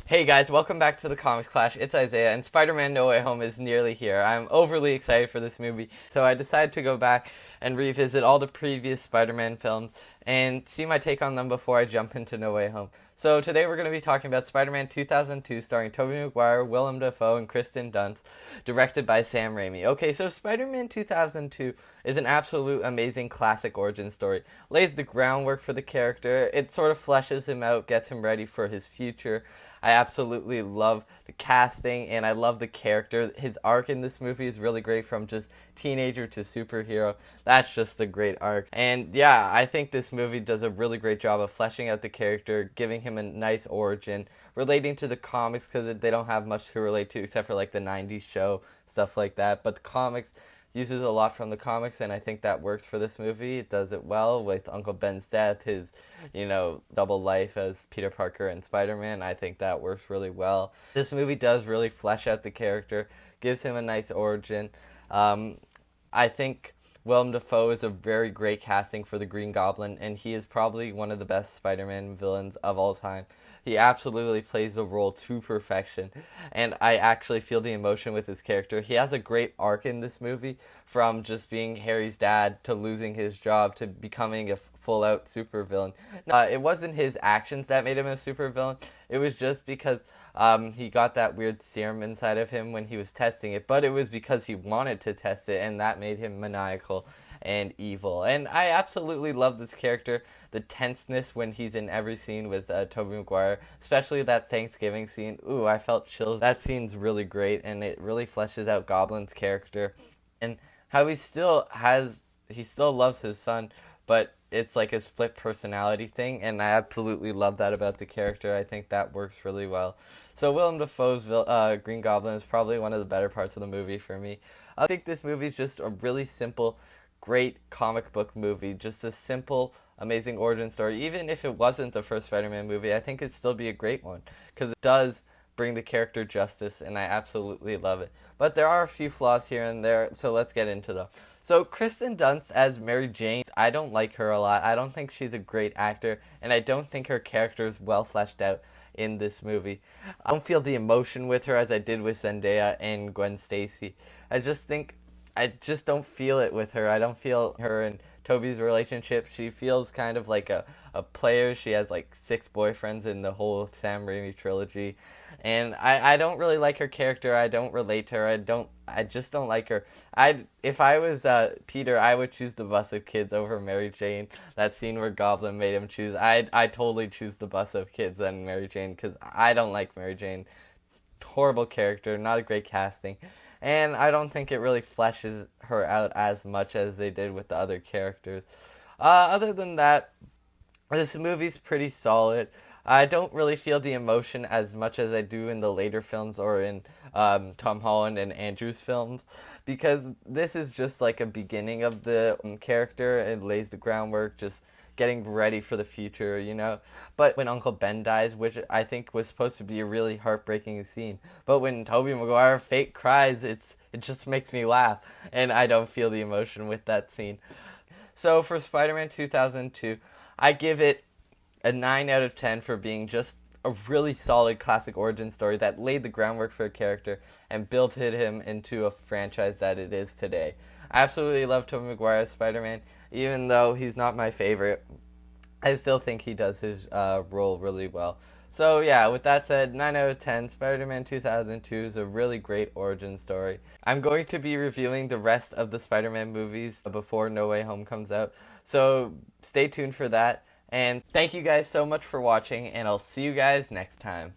Hey guys, welcome back to the Comics Clash. It's Isaiah, and Spider-Man No Way Home is nearly here. I'm overly excited for this movie, so I decided to go back and revisit all the previous Spider-Man films and see my take on them before I jump into No Way Home. So today we're going to be talking about Spider-Man 2002, starring Tobey Maguire, Willem Dafoe, and Kristen Dunst, directed by Sam Raimi. Okay, so Spider-Man 2002 is an absolute amazing classic origin story. Lays the groundwork for the character. It sort of fleshes him out, gets him ready for his future. I absolutely love the casting and I love the character. His arc in this movie is really great, from just teenager to superhero. That's just a great arc. And yeah, I think this movie does a really great job of fleshing out the character, giving him a nice origin, relating to the comics because they don't have much to relate to except for like the 90s show, stuff like that. But the comics uses a lot from the comics, and I think that works for this movie. It does it well with Uncle Ben's death, his, double life as Peter Parker and Spider-Man. I think that works really well. This movie does really flesh out the character, gives him a nice origin. I think Willem Dafoe is a very great casting for the Green Goblin, and he is probably one of the best Spider-Man villains of all time. He absolutely plays the role to perfection, and I actually feel the emotion with his character. He has a great arc in this movie, from just being Harry's dad to losing his job to becoming a full-out supervillain. It wasn't his actions that made him a supervillain. It was just because he got that weird serum inside of him when he was testing it, but it was because he wanted to test it, and that made him maniacal and evil. And I absolutely love this character, the tenseness when he's in every scene with Tobey Maguire, especially that Thanksgiving scene. Ooh, I felt chills. That scene's really great, and it really fleshes out Goblin's character and how he still loves his son, but it's like a split personality thing, and I absolutely love that about the character. I think that works really well. So Willem Dafoe's Green Goblin is probably one of the better parts of the movie for me. I think this movie is just a really simple, great comic book movie. Just a simple, amazing origin story. Even if it wasn't the first Spider-Man movie, I think it'd still be a great one, because it does bring the character justice, and I absolutely love it. But there are a few flaws here and there, so let's get into them. So Kristen Dunst as Mary Jane, I don't like her a lot. I don't think she's a great actor, and I don't think her character is well fleshed out in this movie. I don't feel the emotion with her as I did with Zendaya and Gwen Stacy. I just don't feel it with her. I don't feel her and Toby's relationship. She feels kind of like a player. She has like 6 boyfriends in the whole Sam Raimi trilogy. And I don't really like her character. I don't relate to her. I just don't like her. If I was Peter, I would choose the bus of kids over Mary Jane. That scene where Goblin made him choose. I totally choose the bus of kids than Mary Jane, because I don't like Mary Jane. Horrible character, not a great casting, and I don't think it really fleshes her out as much as they did with the other characters. Other than that, this movie's pretty solid. I don't really feel the emotion as much as I do in the later films or in Tom Holland and Andrew's films, because this is just like a beginning of the character. It lays the groundwork, just getting ready for the future. But when Uncle Ben dies, which I think was supposed to be a really heartbreaking scene, but when Tobey Maguire fake cries, it just makes me laugh, and I don't feel the emotion with that scene. So for Spider-Man 2002, I give it a 9 out of 10 for being just a really solid classic origin story that laid the groundwork for a character and built him into a franchise that it is today. I absolutely love Tobey Maguire as Spider-Man, even though he's not my favorite. I still think he does his role really well. So yeah, with that said, 9 out of 10, Spider-Man 2002 is a really great origin story. I'm going to be reviewing the rest of the Spider-Man movies before No Way Home comes out, so stay tuned for that. And thank you guys so much for watching, and I'll see you guys next time.